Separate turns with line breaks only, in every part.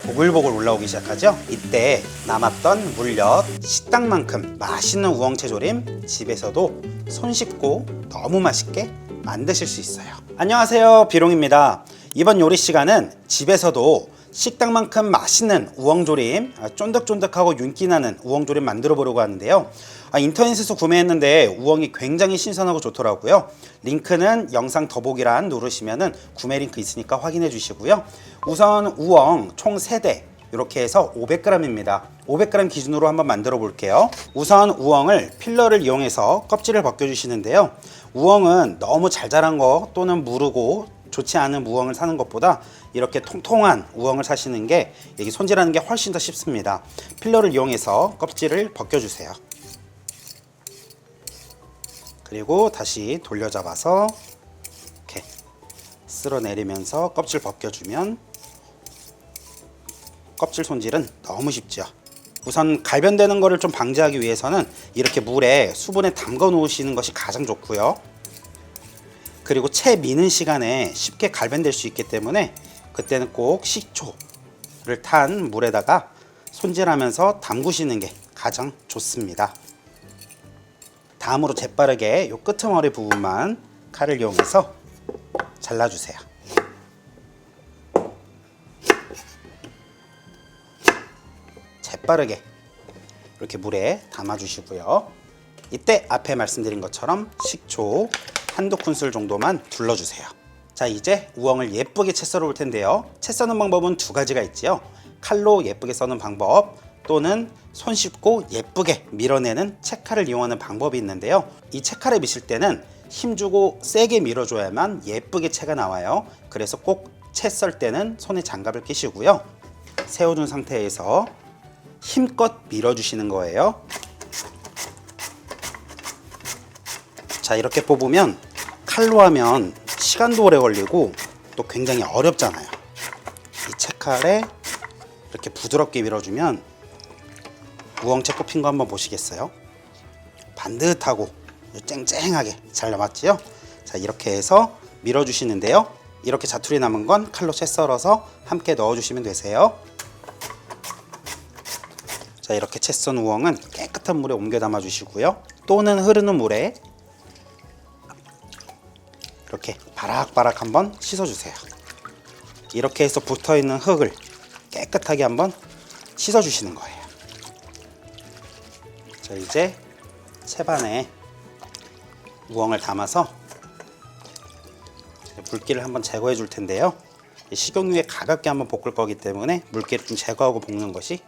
보글보글 올라오기 시작하죠. 이때 남았던 물엿, 식당만큼 맛있는 우엉채 조림 집에서도 손쉽고 너무 맛있게 만드실 수 있어요. 안녕하세요, 비롱입니다. 이번 요리 시간은 집에서도 식당만큼 맛있는 우엉조림, 쫀득쫀득하고 윤기나는 우엉조림 만들어 보려고 하는데요. 인터넷에서 구매했는데 우엉이 굉장히 신선하고 좋더라고요. 링크는 영상 더보기란 누르시면은 구매 링크 있으니까 확인해 주시고요. 우선 우엉 총 3대 이렇게 해서 500g입니다. 500g 기준으로 한번 만들어 볼게요. 우선 우엉을 필러를 이용해서 껍질을 벗겨 주시는데요. 우엉은 너무 잘 자란 거 또는 무르고 좋지 않은 우엉을 사는 것보다 이렇게 통통한 우엉을 사시는 게 여기 손질하는 게 훨씬 더 쉽습니다. 필러를 이용해서 껍질을 벗겨주세요. 그리고 다시 돌려잡아서 이렇게 쓸어내리면서 껍질 벗겨주면 껍질 손질은 너무 쉽죠. 우선 갈변되는 거를 좀 방지하기 위해서는 이렇게 물에 수분에 담가 놓으시는 것이 가장 좋고요. 그리고 채 미는 시간에 쉽게 갈변될 수 있기 때문에 그때는 꼭 식초를 탄 물에다가 손질하면서 담그시는 게 가장 좋습니다. 다음으로 재빠르게 이 끄트머리 부분만 칼을 이용해서 잘라주세요. 재빠르게 이렇게 물에 담아주시고요. 이때 앞에 말씀드린 것처럼 식초 한두 큰술 정도만 둘러주세요. 자, 이제 우엉을 예쁘게 채 썰어 볼 텐데요. 채 써는 방법은 두 가지가 있지요. 칼로 예쁘게 써는 방법 또는 손쉽고 예쁘게 밀어내는 채칼을 이용하는 방법이 있는데요. 이 채칼에 미실 때는 힘주고 세게 밀어줘야만 예쁘게 채가 나와요. 그래서 꼭 채 썰 때는 손에 장갑을 끼시고요. 세워둔 상태에서 힘껏 밀어주시는 거예요. 자, 이렇게 뽑으면 칼로 하면 시간도 오래 걸리고 또 굉장히 어렵잖아요. 이 채칼에 이렇게 부드럽게 밀어주면 우엉채 뽑힌 거 한번 보시겠어요? 반듯하고 쨍쨍하게 잘 남았지요? 자, 이렇게 해서 밀어주시는데요. 이렇게 자투리 남은 건 칼로 채 썰어서 함께 넣어주시면 되세요. 자, 이렇게 채 썬 우엉은 깨끗한 물에 옮겨 담아 주시고요. 또는 흐르는 물에 이렇게 바락바락 한번 씻어주세요. 이렇게 해서 붙어있는 흙을 깨끗하게 한번 씻어주시는 거예요. 자, 이제 채반에 우엉을 담아서 물기를 한번 제거해 줄 텐데요. 식용유에 가볍게 한번 볶을 거기 때문에 물기를 좀 제거하고 볶는 것이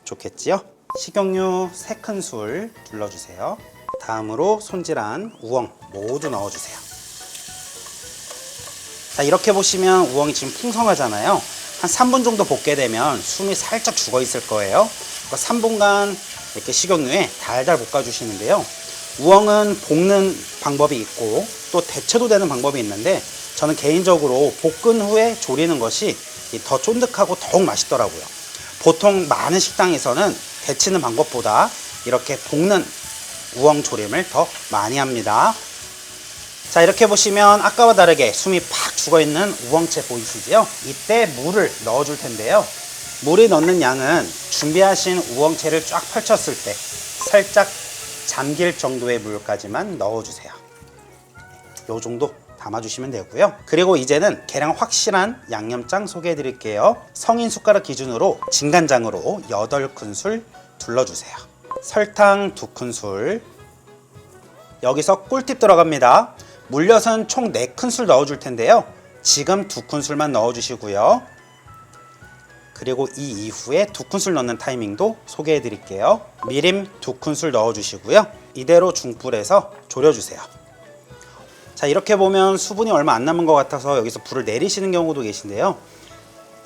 좋겠지요. 식용유 3큰술 둘러주세요. 다음으로 손질한 우엉 모두 넣어주세요. 자, 이렇게 보시면 우엉이 지금 풍성하잖아요. 한 3분 정도 볶게 되면 숨이 살짝 죽어 있을 거예요. 그러니까 3분간 이렇게 식용유에 달달 볶아 주시는데요. 우엉은 볶는 방법이 있고 또 데쳐도 되는 방법이 있는데 저는 개인적으로 볶은 후에 조리는 것이 더 쫀득하고 더욱 맛있더라고요. 보통 많은 식당에서는 데치는 방법보다 이렇게 볶는 우엉 조림을 더 많이 합니다. 자, 이렇게 보시면 아까와 다르게 숨이 팍 죽어있는 우엉채 보이시죠? 이때 물을 넣어줄 텐데요. 물을 넣는 양은 준비하신 우엉채를 쫙 펼쳤을 때 살짝 잠길 정도의 물까지만 넣어주세요. 요 정도 담아주시면 되고요. 그리고 이제는 계량 확실한 양념장 소개해 드릴게요. 성인 숟가락 기준으로 진간장으로 8큰술 둘러주세요. 설탕 2큰술. 여기서 꿀팁 들어갑니다. 물엿은 총 4큰술 넣어줄 텐데요. 지금 2큰술만 넣어주시고요. 그리고 이 이후에 2큰술 넣는 타이밍도 소개해 드릴게요. 미림 2큰술 넣어주시고요. 이대로 중불에서 졸여주세요. 자, 이렇게 보면 수분이 얼마 안 남은 것 같아서 여기서 불을 내리시는 경우도 계신데요.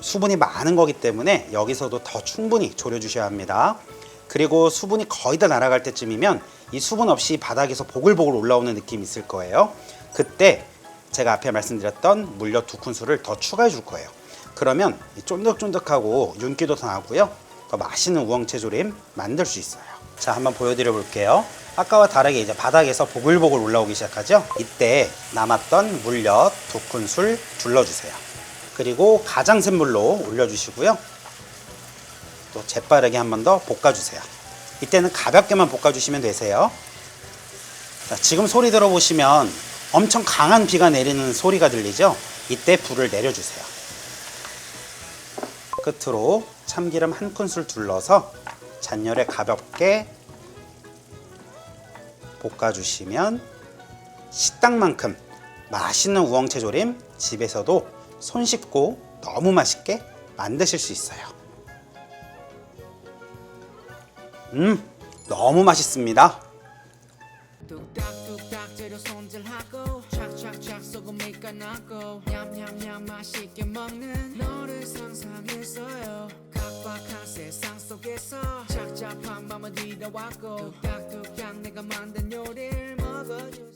수분이 많은 거기 때문에 여기서도 더 충분히 졸여주셔야 합니다. 그리고 수분이 거의 다 날아갈 때쯤이면 이 수분 없이 바닥에서 보글보글 올라오는 느낌이 있을 거예요. 그때 제가 앞에 말씀드렸던 물엿 2큰술을 더 추가해 줄 거예요. 그러면 쫀득쫀득하고 윤기도 더 나고요. 더 맛있는 우엉채 조림 만들 수 있어요. 자, 한번 보여드려 볼게요. 아까와 다르게 이제 바닥에서 보글보글 올라오기 시작하죠. 이때 남았던 물엿 2큰술 둘러주세요. 그리고 가장 센 불로 올려주시고요. 또 재빠르게 한 번 더 볶아주세요. 이때는 가볍게만 볶아주시면 되세요. 자, 지금 소리 들어보시면 엄청 강한 비가 내리는 소리가 들리죠? 이때 불을 내려주세요. 끝으로 참기름 한 큰술 둘러서 잔열에 가볍게 볶아주시면 식당만큼 맛있는 우엉채조림 집에서도 손쉽고 너무 맛있게 만드실 수 있어요. 너무 맛있습니다.
뚝딱뚝딱 재료 손질하고 착착착 소금 밑간하고 냠냠냠 맛있게 먹는 너를 상상했어요. 각박한 세상 속에서 착잡한 밤을 뒤로왔고 뚝딱뚝딱 내가 만든 요리를 먹어주세요.